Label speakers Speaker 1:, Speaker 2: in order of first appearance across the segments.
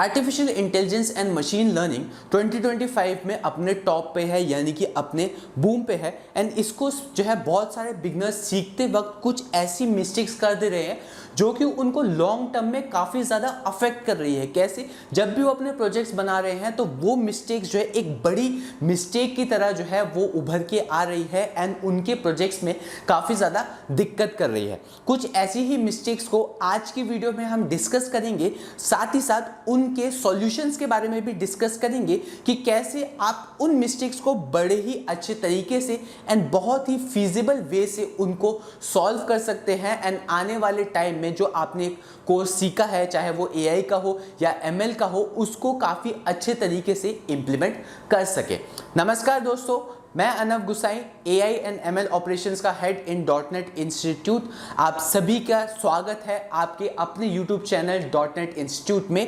Speaker 1: Artificial intelligence and machine learning 2025 में अपने top पे है, यानी कि अपने बूम पे है। एंड इसको जो है बहुत सारे बिगनर्स सीखते वक्त कुछ ऐसी मिस्टेक्स कर दे रहे हैं जो कि उनको लॉन्ग टर्म में काफ़ी ज़्यादा अफेक्ट कर रही है। कैसे? जब भी वो अपने प्रोजेक्ट्स बना रहे हैं तो वो मिस्टेक्स जो है एक बड़ी मिस्टेक की तरह जो है वो उभर के आ रही है एंड उनके प्रोजेक्ट्स में काफ़ी ज़्यादा दिक्कत कर रही है। कुछ ऐसी ही मिस्टेक्स को आज की वीडियो में हम डिस्कस करेंगे, साथ ही साथ उनके सॉल्यूशंस के बारे में भी डिस्कस करेंगे कि कैसे आप उन मिस्टेक्स को बड़े ही अच्छे तरीके से एंड बहुत ही फीजिबल वे से उनको सॉल्व कर सकते हैं एंड आने वाले टाइम में जो आपने कोर्स सीखा है, चाहे वो एआई का हो या एमएल का हो, उसको काफ़ी अच्छे तरीके से इम्प्लीमेंट कर सके। नमस्कार दोस्तों, मैं अनव गुसाई, एआई एंड एमएल ऑपरेशंस का हेड इन डॉटनेट इंस्टीट्यूट। आप सभी का स्वागत है आपके अपने यूट्यूब चैनल डॉटनेट इंस्टीट्यूट में।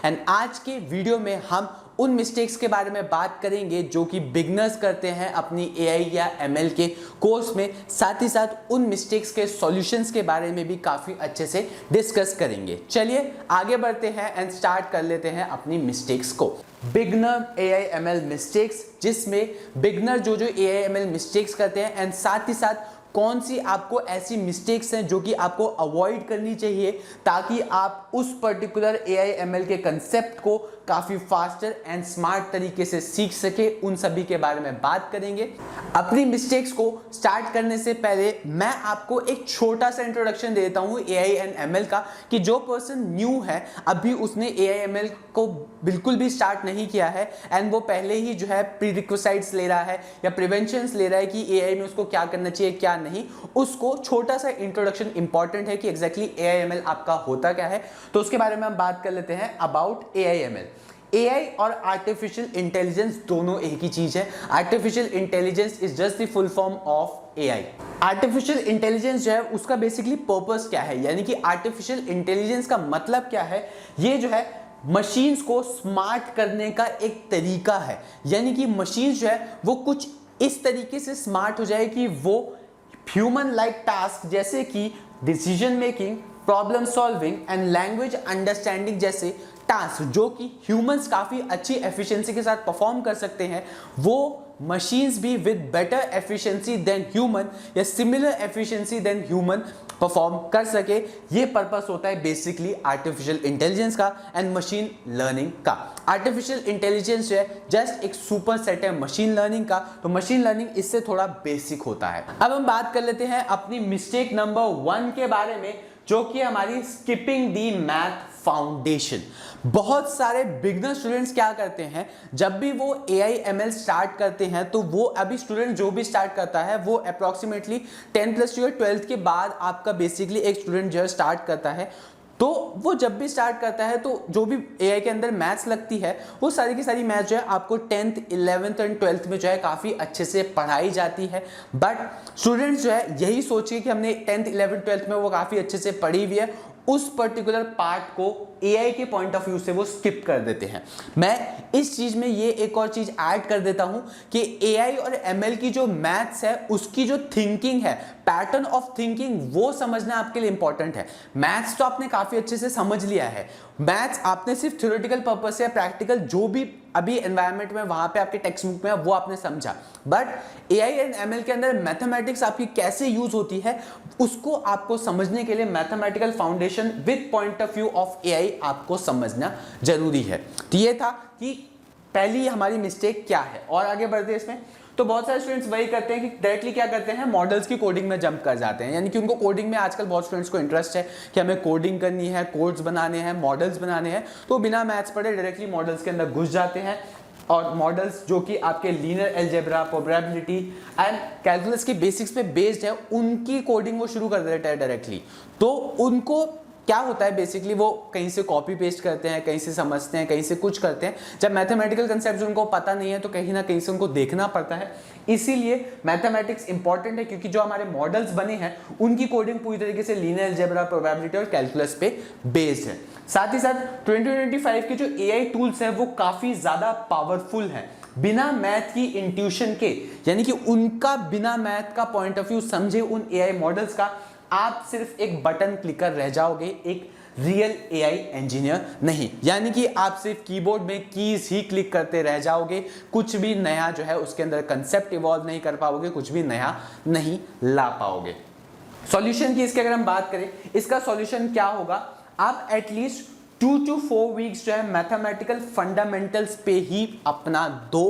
Speaker 1: एंड आज के वीडियो में हम उन मिस्टेक्स के बारे में बात करेंगे जो कि बिगनर्स करते हैं अपनी एआई या एमएल के कोर्स में, साथ ही साथ उन मिस्टेक्स के सॉल्यूशंस के बारे में भी काफ़ी अच्छे से डिस्कस करेंगे। चलिए आगे बढ़ते हैं एंड स्टार्ट कर लेते हैं अपनी मिस्टेक्स को। बिगनर एआई एमएल मिस्टेक्स, जिसमें बिगनर जो एआई एमएल मिस्टेक्स करते हैं एंड साथ ही साथ कौन सी आपको ऐसी मिस्टेक्स हैं जो कि आपको अवॉइड करनी चाहिए ताकि आप उस पर्टिकुलर एआई एमएल के कंसेप्ट को काफ़ी फास्टर एंड स्मार्ट तरीके से सीख सके, उन सभी के बारे में बात करेंगे। अपनी मिस्टेक्स को स्टार्ट करने से पहले मैं आपको एक छोटा सा इंट्रोडक्शन दे देता हूँ एआई एंड एमएल का, कि जो पर्सन न्यू है, अभी उसने एआई एमएल को बिल्कुल भी स्टार्ट नहीं किया है एंड वो पहले ही जो है प्रीरिक्विजिट्स ले रहा है या प्रिवेंशंस ले रहा है कि एआई में उसको क्या करना चाहिए क्या नहीं, उसको छोटा सा इंट्रोडक्शन इंपॉर्टेंट है कि एग्जैक्टली एआई एमएल आपका होता क्या है। तो उसके बारे में हम बात कर लेते हैं अबाउट एआई एमएल। एआई और आर्टिफिशियल इंटेलिजेंस दोनों एक ही चीज है। Artificial intelligence is just the full form of AI. Artificial intelligence जो है उसका बेसिकली पर्पस क्या है, यानी कि आर्टिफिशियल इंटेलिजेंस का मतलब क्या है, ये जो है मशीन्स को स्मार्ट करने का एक तरीका है। यानी कि मशीन्स जो है वो कुछ इस तरीके से स्मार्ट हो जाए कि वो ह्यूमन लाइक टास्क जैसे कि decision making, problem solving and language understanding जैसे टास्क जो कि ह्यूमंस काफ़ी अच्छी एफिशिएंसी के साथ परफॉर्म कर सकते हैं, वो मशीन्स भी with better efficiency than human या similar efficiency than human perform कर सके। ये पर्पस होता है बेसिकली आर्टिफिशियल इंटेलिजेंस का एंड मशीन लर्निंग का। आर्टिफिशियल इंटेलिजेंस जो है जस्ट एक सुपर सेट है मशीन लर्निंग का, तो मशीन लर्निंग इससे थोड़ा बेसिक होता है। अब हम बात कर लेते हैं अपनी मिस्टेक नंबर 1 के बारे में, जो कि हमारी स्किपिंग दी मैथ फाउंडेशन। बहुत सारे बिगनर स्टूडेंट्स क्या करते हैं, जब भी वो एआई एमएल स्टार्ट करते हैं तो वो अभी स्टूडेंट जो भी स्टार्ट करता है वो अप्रॉक्सीमेटली 10+ या 12th के बाद आपका बेसिकली एक स्टूडेंट जो है स्टार्ट करता है, तो वो जब भी स्टार्ट करता है तो जो भी एआई के अंदर मैथ्स लगती है वो सारी की सारी मैथ्स जो है आपको 10th, 11th एंड 12th में जो है काफ़ी अच्छे से पढ़ाई जाती है। बट स्टूडेंट्स जो है यही सोचिए कि हमने 10th, 11th, 12th में वो काफ़ी अच्छे से पढ़ी हुई है, उस पर्टिकुलर पार्ट को एआई के पॉइंट ऑफ व्यू से वो स्किप कर देते हैं। मैं इस चीज में ये एक और चीज ऐड कर देता हूं कि एआई और एमएल की जो मैथ्स है उसकी जो थिंकिंग है, पैटर्न ऑफ थिंकिंग, वो समझना आपके लिए इंपॉर्टेंट है। मैथ्स तो आपने काफी अच्छे से समझ लिया है, मैथ्स आपने सिर्फ थ्योरेटिकल पर्पस से, प्रैक्टिकल जो भी अभी एनवायरनमेंट में वहां पे आपके टेक्स्ट बुक में वो आपने समझा। बट एआई एंड एमएल के अंदर मैथमेटिक्स आपकी कैसे यूज होती है उसको आपको समझने के लिए mathematical foundation with point of view of AI आपको समझना जरूरी है। तो ये था कि पहली हमारी मिस्टेक क्या है, और आगे बढ़ते हैं इसमें। तो बहुत सारे स्टूडेंट्स वही करते हैं कि डायरेक्टली क्या करते हैं, मॉडल्स की कोडिंग में जंप कर जाते हैं। यानी कि उनको कोडिंग में आजकल बहुत स्टूडेंट्स को इंटरेस्ट है कि हमें कोडिंग करनी है, कोड्स बनाने हैं, मॉडल्स बनाने हैं, तो बिना मैथ्स पढ़े डायरेक्टली मॉडल्स के अंदर घुस जाते हैं। और मॉडल्स जो कि आपके linear algebra, probability and calculus के बेसिक्स पे बेस्ड है, उनकी कोडिंग वो शुरू कर देते हैं डायरेक्टली। तो उनको क्या होता है बेसिकली, वो कहीं से कॉपी पेस्ट करते हैं, कहीं से समझते हैं, कहीं से कुछ करते हैं। जब मैथमेटिकल कंसेप्ट उनको पता नहीं है तो कहीं ना कहीं से उनको देखना पड़ता है। इसीलिए मैथमेटिक्स इंपॉर्टेंट है, क्योंकि जो हमारे मॉडल्स बने हैं उनकी कोडिंग पूरी तरीके से लीनियर अलजेब्रा, प्रोबेबिलिटी और कैलकुलस पे बेस्ड है। साथ ही साथ 2025 के जो एआई टूल्स हैं वो काफी ज्यादा पावरफुल हैं। बिना मैथ की इंट्यूशन के, यानी कि उनका बिना मैथ का पॉइंट ऑफ व्यू समझे उन एआई मॉडल्स का, आप सिर्फ एक बटन क्लिकर रह जाओगे, एक रियल एआई इंजीनियर नहीं। यानी कि आप सिर्फ कीबोर्ड में कीज ही क्लिक करते रह जाओगे, कुछ भी नया जो है उसके अंदर कंसेप्ट इवॉल्व नहीं कर पाओगे, कुछ भी नया नहीं ला पाओगे। सॉल्यूशन की इसके अगर हम बात करें, इसका सॉल्यूशन क्या होगा, आप एटलीस्ट 2 to 4 वीक्स जो है मैथमेटिकल फंडामेंटल्स पे ही अपना दो,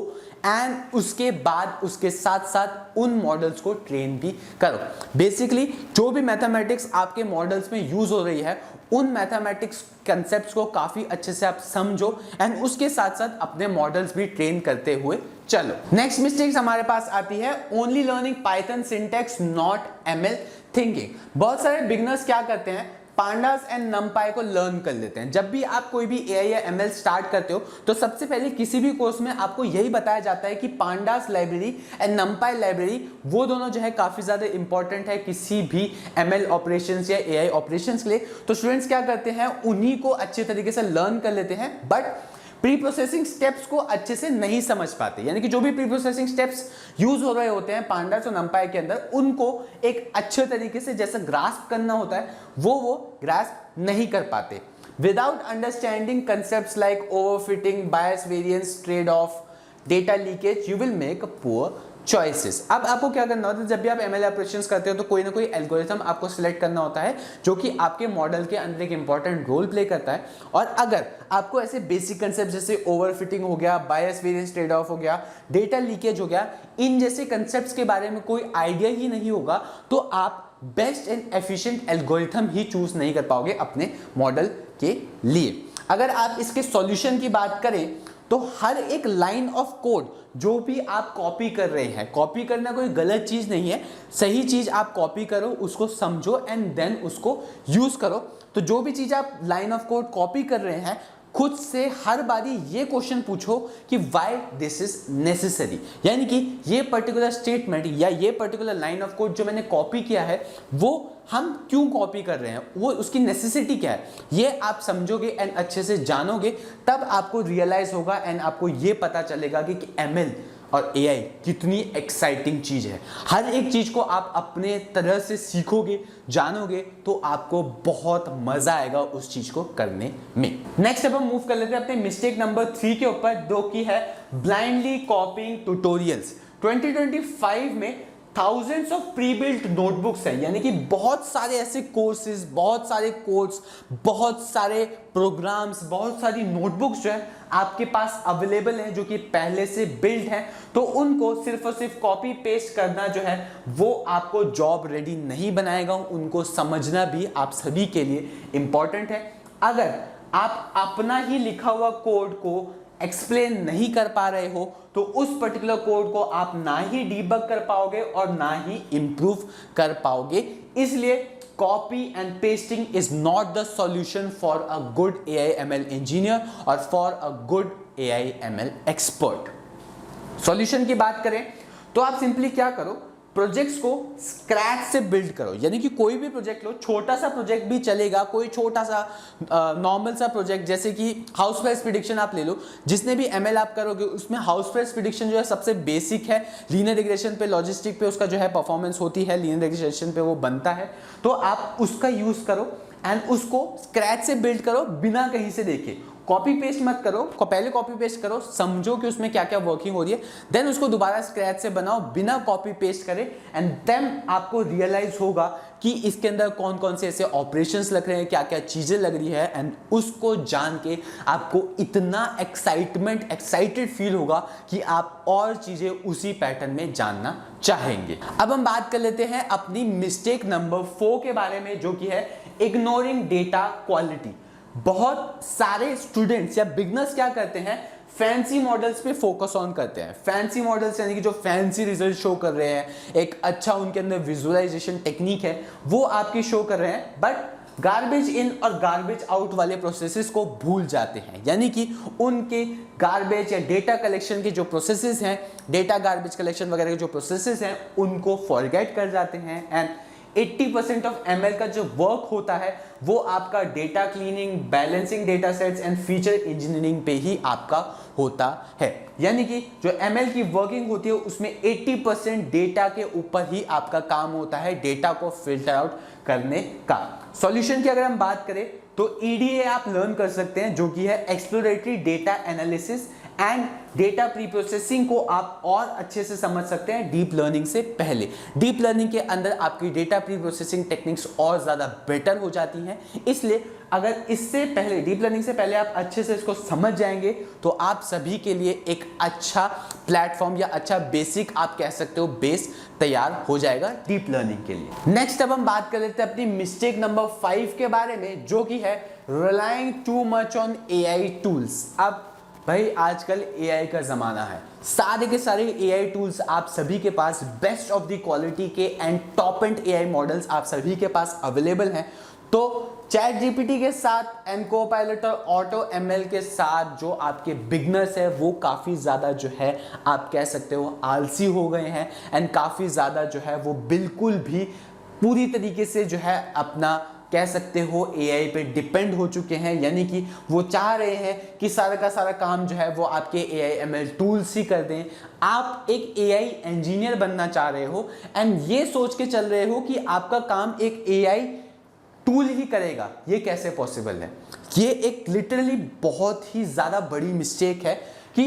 Speaker 1: एंड उसके बाद उसके साथ साथ उन मॉडल्स को ट्रेन भी करो। बेसिकली जो भी मैथमेटिक्स आपके मॉडल्स में यूज हो रही है, उन मैथमेटिक्स कंसेप्ट्स को काफी अच्छे से आप समझो, एंड उसके साथ साथ अपने मॉडल्स भी ट्रेन करते हुए चलो। नेक्स्ट मिस्टेक्स हमारे पास आती है, only learning Python syntax not ML thinking. बहुत सारे बिगनर्स क्या करते हैं, पांडास एंड नमपाई को लर्न कर लेते हैं। जब भी आप कोई भी एआई या एमएल स्टार्ट करते हो तो सबसे पहले किसी भी कोर्स में आपको यही बताया जाता है कि पांडास लाइब्रेरी एंड नमपाई लाइब्रेरी, वो दोनों जो है काफी ज्यादा इंपॉर्टेंट है किसी भी एमएल ऑपरेशंस या एआई ऑपरेशंस के लिए। तो स्टूडेंट्स क्या करते हैं, उन्हीं को अच्छे तरीके से लर्न कर लेते हैं, बट प्री प्रोसेसिंग स्टेप्स को अच्छे से नहीं समझ पाते। यानी कि जो भी प्री प्रोसेसिंग स्टेप्स यूज हो रहे होते हैं पांडास और नमपाई के अंदर, उनको एक अच्छे तरीके से जैसा ग्रास्प करना होता है वो ग्रास्प नहीं कर पाते। Without understanding concepts like overfitting, bias variance, trade off, data leakage, you will make poor choices. अब आपको क्या करना होता है, जब भी आप एमएल ऑपरेशंस करते हो तो कोई ना कोई एल्गोरिथम आपको सिलेक्ट करना होता है जो कि आपके मॉडल के अंदर एक इंपॉर्टेंट रोल प्ले करता है। और अगर आपको ऐसे बेसिक कंसेप्ट जैसे ओवरफिटिंग हो गया, बायस वेरिएंस ट्रेड ऑफ हो गया, डेटा लीकेज हो गया, इन जैसे कंसेप्ट्स के बारे में कोई आइडिया ही नहीं होगा, तो आप best and efficient algorithm he choose नहीं कर पाओगे अपने मॉडल के लिए। अगर आप इसके सॉल्यूशन की बात करें तो हर एक लाइन ऑफ कोड जो भी आप कॉपी कर रहे हैं, कॉपी करना कोई गलत चीज नहीं है, सही चीज आप कॉपी करो, उसको समझो एंड देन उसको यूज करो। तो जो भी चीज आप लाइन ऑफ कोड कॉपी कर रहे हैं, खुद से हर बारी ये क्वेश्चन पूछो कि व्हाई दिस इज नेसेसरी, यानी कि ये पर्टिकुलर स्टेटमेंट या ये पर्टिकुलर लाइन ऑफ कोड जो मैंने कॉपी किया है वो हम क्यों कॉपी कर रहे हैं, वो उसकी नेसेसिटी क्या है, ये आप समझोगे एंड अच्छे से जानोगे, तब आपको रियलाइज होगा एंड आपको ये पता चलेगा कि एमएल और एआई कितनी एक्साइटिंग चीज है। हर एक चीज को आप अपने तरह से सीखोगे, जानोगे, तो आपको बहुत मजा आएगा उस चीज को करने में। नेक्स्ट अब हम मूव कर लेते हैं अपने मिस्टेक नंबर 3 के ऊपर, जो की है ब्लाइंडली कॉपिंग ट्यूटोरियल्स। 2025 में thousands of pre built notebooks हैं, यानी कि बहुत सारे ऐसे कोर्सेज, बहुत सारे कोर्स, बहुत सारे प्रोग्राम्स, बहुत सारी नोटबुक्स जो है आपके पास अवेलेबल हैं जो कि पहले से बिल्ड हैं। तो उनको सिर्फ और सिर्फ कॉपी पेस्ट करना जो है वो आपको जॉब रेडी नहीं बनाएगा, उनको समझना भी आप सभी के लिए इंपॉर्टेंट है। अगर आप अपना ही लिखा हुआ कोड को एक्सप्लेन नहीं कर पा रहे हो तो उस पर्टिकुलर कोड को आप ना ही डीबग कर पाओगे और ना ही इंप्रूव कर पाओगे। इसलिए copy and pasting is not the solution for a good AI ML engineer और for a good AI ML expert. Solution की बात करें तो आप सिंपली क्या करो, प्रोजेक्ट्स को स्क्रैच से बिल्ड करो। यानी कि कोई भी प्रोजेक्ट लो, छोटा सा प्रोजेक्ट भी चलेगा, कोई छोटा सा नॉर्मल सा प्रोजेक्ट, जैसे कि हाउस प्राइस प्रिडिक्शन आप ले लो। जिसने भी एमएल आप करोगे उसमें हाउस प्राइस प्रिडिक्शन जो है सबसे बेसिक है, लीनियर रिग्रेशन पे, लॉजिस्टिक पे उसका जो है परफॉर्मेंस होती है, लीनियर रिग्रेशन पे वो बनता है, तो आप उसका यूज करो एंड उसको स्क्रैच से बिल्ड करो बिना कहीं से देखे। कॉपी पेस्ट मत करो, पहले कॉपी पेस्ट करो, समझो कि उसमें क्या क्या वर्किंग हो रही है, देन उसको दोबारा स्क्रैच से बनाओ बिना कॉपी पेस्ट करे, एंड देन आपको रियलाइज होगा कि इसके अंदर कौन कौन से ऐसे ऑपरेशंस लग रहे हैं, क्या क्या चीजें लग रही है, एंड उसको जान के आपको इतना एक्साइटेड फील होगा कि आप और चीजें उसी पैटर्न में जानना चाहेंगे। अब हम बात कर लेते हैं अपनी मिस्टेक नंबर 4 के बारे में, जो कि है इग्नोरिंग डेटा क्वालिटी। बहुत सारे स्टूडेंट्स या बिगनर्स क्या करते हैं, फैंसी मॉडल्स पे फोकस ऑन करते हैं। फैंसी मॉडल्स यानी कि जो फैंसी रिजल्ट शो कर रहे हैं, एक अच्छा उनके अंदर विजुअलाइजेशन टेक्निक है वो आपकी शो कर रहे हैं, बट गार्बेज इन और गार्बेज आउट वाले प्रोसेसेस को भूल जाते हैं। यानी कि उनके गार्बेज या डेटा कलेक्शन के जो प्रोसेसेस हैं, डेटा गार्बेज कलेक्शन वगैरह के जो प्रोसेसेस हैं, उनको फॉरगेट कर जाते हैं एंड 80% ऑफ ML का जो वर्क होता है वो आपका data cleaning, balancing data sets and feature engineering पे ही आपका होता है। यानी कि जो ML की वर्किंग होती है उसमें 80% डेटा के ऊपर ही आपका काम होता है, डेटा को फिल्टर आउट करने का। सॉल्यूशन की अगर हम बात करें तो EDA आप लर्न कर सकते हैं, जो कि है exploratory data analysis and data pre processing को आप और अच्छे से समझ सकते हैं डीप लर्निंग से पहले। डीप लर्निंग के अंदर आपकी डेटा प्री प्रोसेसिंग टेक्निक्स और ज़्यादा बेटर हो जाती हैं, इसलिए अगर इससे पहले, डीप लर्निंग से पहले आप अच्छे से इसको समझ जाएंगे तो आप सभी के लिए एक अच्छा प्लेटफॉर्म या अच्छा बेसिक आप कह सकते हो बेस तैयार हो जाएगा डीप लर्निंग के लिए। नेक्स्ट अब हम बात कर लेते हैं अपनी मिस्टेक नंबर 5 के बारे में, जो कि है relying too much on AI tools. अब भाई आजकल AI का ज़माना है, सारे के सारे AI टूल्स आप सभी के पास बेस्ट ऑफ द क्वालिटी के and top and AI models आप सभी के पास अवेलेबल हैं। तो ChatGPT के साथ एंड कोपायलट और ऑटो ML के साथ जो आपके बिगनर्स है वो काफ़ी ज़्यादा जो है आप कह सकते हो आलसी हो गए हैं एंड काफ़ी ज़्यादा जो है वो बिल्कुल भी पूरी तरीके से जो है अपना कह सकते हो AI पे डिपेंड हो चुके हैं। यानी कि वो चाह रहे हैं कि सारा का सारा काम जो है वो आपके AI ML टूल्स ही कर दें। आप एक AI इंजीनियर बनना चाह रहे हो एंड ये सोच के चल रहे हो कि आपका काम एक AI टूल ही करेगा, ये कैसे पॉसिबल है? ये एक लिटरली बहुत ही ज़्यादा बड़ी मिस्टेक है कि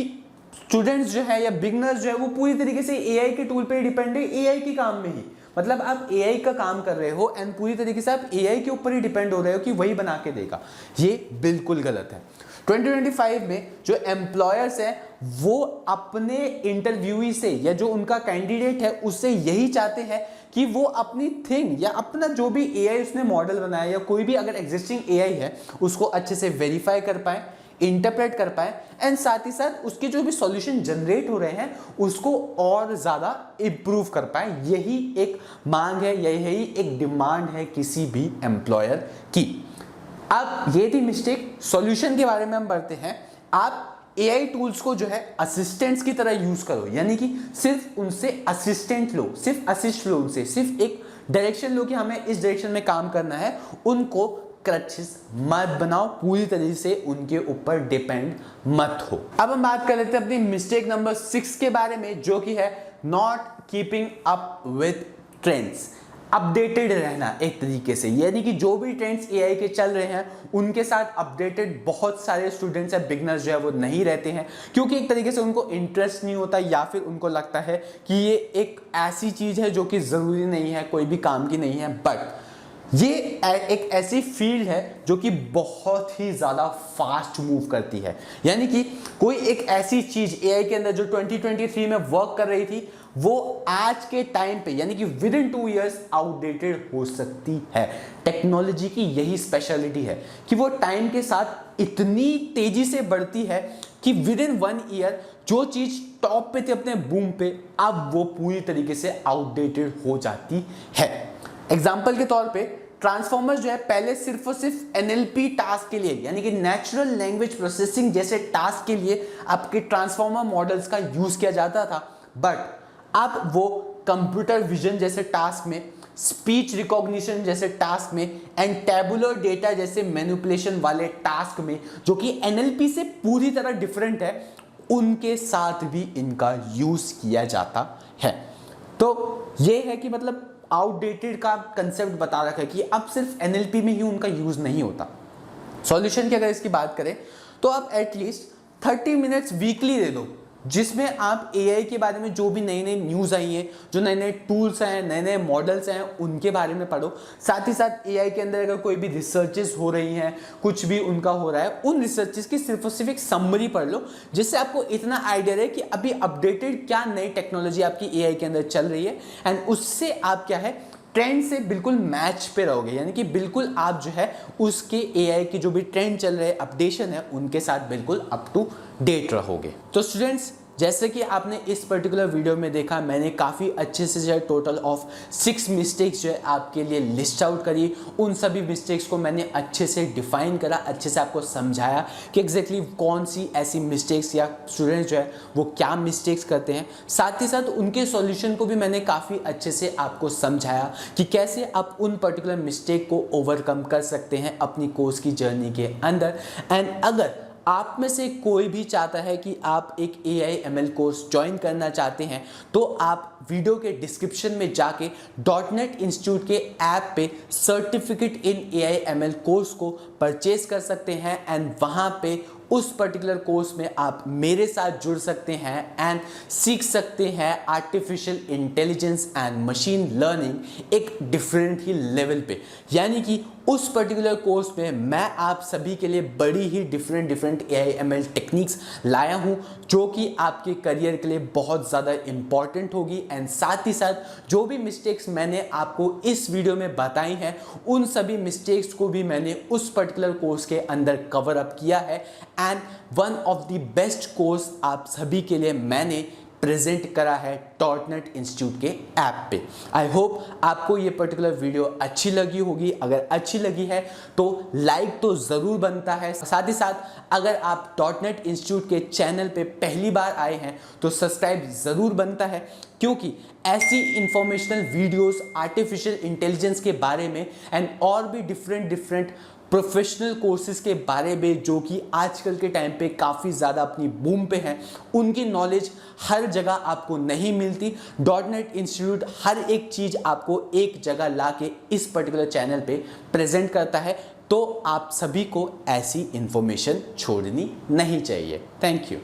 Speaker 1: स्टूडेंट्स जो है या बिगनर्स जो है वो पूरी तरीके से AI के टूल पे डिपेंड है, AI के काम में ही। मतलब आप AI का काम कर रहे हो एंड पूरी तरीके से आप AI के ऊपर ही डिपेंड हो रहे हो कि वही बना के देगा, ये बिल्कुल गलत है। 2025 में जो एम्प्लॉयर्स हैं वो अपने इंटरव्यूई से या जो उनका कैंडिडेट है उससे यही चाहते हैं कि वो अपनी थिंग या अपना जो भी AI उसने मॉडल बनाया या कोई भी अगर एग्जिस्टिंग AI है उसको अच्छे से वेरीफाई कर पाए, इंटरप्रेट कर पाए एंड साथ ही साथ उसके जो भी सॉल्यूशन जनरेट हो रहे हैं उसको और ज़्यादा इम्प्रूव कर पाए। यही एक मांग है, यही एक डिमांड है किसी भी एम्प्लॉयर की। अब ये थी मिस्टेक। सॉल्यूशन के बारे में हम बढ़ते हैं। आप AI टूल्स को जो है असिस्टेंट्स की तरह यूज करो, यानी कि सिर्फ उनसे असिस्टेंट लो, सिर्फ असिस्ट लो उनसे, सिर्फ एक डायरेक्शन लो कि हमें इस डायरेक्शन में काम करना है। उनको क्रचेस मत बनाओ, पूरी तरीके से उनके ऊपर डिपेंड मत हो। अब हम बात कर लेते हैं अपनी मिस्टेक नंबर 6 के बारे में, जो कि है not keeping up with trends. Updated रहना एक तरीके से, यानी कि जो भी ट्रेंड्स AI के चल रहे हैं उनके साथ अपडेटेड बहुत सारे स्टूडेंट्स या बिगनर्स जो है वो नहीं रहते हैं, क्योंकि एक तरीके से उनको इंटरेस्ट नहीं होता या फिर उनको लगता है कि ये एक ऐसी चीज़ है जो कि ज़रूरी नहीं है, कोई भी काम की नहीं है। बट ये एक ऐसी फील्ड है जो कि बहुत ही ज़्यादा फास्ट मूव करती है। यानी कि कोई एक ऐसी चीज़ AI के अंदर जो 2023 में वर्क कर रही थी वो आज के टाइम पे यानी कि विद इन 2 years आउटडेटेड हो सकती है। टेक्नोलॉजी की यही स्पेशलिटी है कि वो टाइम के साथ इतनी तेजी से बढ़ती है कि विद इन 1 year जो चीज़ टॉप पे थी अपने बूम पे, अब वो पूरी तरीके से आउटडेटेड हो जाती है। एग्जाम्पल के तौर पे ट्रांसफॉर्मर्स जो है पहले सिर्फ और सिर्फ NLP टास्क के लिए यानी कि नेचुरल लैंग्वेज प्रोसेसिंग जैसे टास्क के लिए आपके ट्रांसफॉर्मर मॉडल्स का यूज किया जाता था, बट अब वो कंप्यूटर विजन जैसे टास्क में, स्पीच रिकॉग्निशन जैसे टास्क में एंड टैबुलर डेटा जैसे मैनिपुलेशन वाले टास्क में, जो कि NLP से पूरी तरह डिफरेंट है, उनके साथ भी इनका यूज किया जाता है। तो ये है कि मतलब आउटडेटेड का कंसेप्ट बता रखा है कि अब सिर्फ NLP में ही उनका यूज नहीं होता। सॉल्यूशन की अगर इसकी बात करें तो आप एटलीस्ट 30 मिनट्स वीकली दे दो, जिसमें आप AI के बारे में जो भी नई नई न्यूज़ आई है, जो नए नए टूल्स हैं, नए नए मॉडल्स हैं, उनके बारे में पढ़ो। साथ ही साथ AI के अंदर अगर कोई भी रिसर्चेस हो रही हैं, कुछ भी उनका हो रहा है, उन रिसर्चेस की सिर्फ और सिर्फ एक समरी पढ़ लो, जिससे आपको इतना आइडिया रहे कि अभी अपडेटेड क्या नई टेक्नोलॉजी आपकी AI के अंदर चल रही है एंड उससे आप क्या है ट्रेंड से बिल्कुल मैच पे रहोगे। यानी कि बिल्कुल आप जो है उसके AI के जो भी ट्रेंड चल रहे हैं, अपडेशन है, उनके साथ बिल्कुल अप टू डेट रहोगे। तो स्टूडेंट्स जैसे कि आपने इस पर्टिकुलर वीडियो में देखा, मैंने काफ़ी अच्छे से जो है टोटल ऑफ 6 मिस्टेक्स जो है आपके लिए लिस्ट आउट करी। उन सभी मिस्टेक्स को मैंने अच्छे से डिफाइन करा, अच्छे से आपको समझाया कि एग्जैक्टली कौन सी ऐसी मिस्टेक्स या स्टूडेंट्स जो है वो क्या मिस्टेक्स करते हैं। साथ ही साथ उनके सॉल्यूशन को भी मैंने काफ़ी अच्छे से आपको समझाया कि कैसे आप उन पर्टिकुलर मिस्टेक को ओवरकम कर सकते हैं अपनी कोर्स की जर्नी के अंदर। एंड अगर आप में से कोई भी चाहता है कि आप एक AI/ML कोर्स ज्वाइन करना चाहते हैं, तो आप वीडियो के डिस्क्रिप्शन में जाके .NET इंस्टीट्यूट के ऐप पे सर्टिफिकेट इन AI/ML कोर्स को परचेज कर सकते हैं एंड वहाँ पे उस पर्टिकुलर कोर्स में आप मेरे साथ जुड़ सकते हैं एंड सीख सकते हैं artificial intelligence and machine learning एक डिफरेंट ही लेवल पे। यानी कि उस पर्टिकुलर कोर्स में मैं आप सभी के लिए बड़ी ही डिफरेंट AI/ML टेक्निक्स लाया हूं जो कि आपके करियर के लिए बहुत ज़्यादा इंपॉर्टेंट होगी। एंड साथ ही साथ जो भी मिस्टेक्स मैंने आपको इस वीडियो में बताई हैं, उन सभी मिस्टेक्स को भी मैंने उस पर्टिकुलर कोर्स के अंदर कवर अप किया है and one of the best course आप सभी के लिए मैंने प्रेजेंट करा है .NET इंस्टीट्यूट के ऐप पे। आई होप आपको ये पर्टिकुलर वीडियो अच्छी लगी होगी। अगर अच्छी लगी है तो लाइक तो ज़रूर बनता है। साथ ही साथ अगर आप .NET इंस्टीट्यूट के चैनल पे पहली बार आए हैं तो सब्सक्राइब ज़रूर बनता है, क्योंकि ऐसी इंफॉर्मेशनल वीडियोस आर्टिफिशियल इंटेलिजेंस के बारे में एंड और भी डिफरेंट प्रोफेशनल कोर्सेज के बारे में जो कि आजकल के टाइम पे काफ़ी ज़्यादा अपनी बूम पे हैं, उनकी नॉलेज हर जगह आपको नहीं मिलती। .NET इंस्टीट्यूट हर एक चीज़ आपको एक जगह ला के इस पर्टिकुलर चैनल पे प्रेजेंट करता है, तो आप सभी को ऐसी इंफॉर्मेशन छोड़नी नहीं चाहिए। Thank you.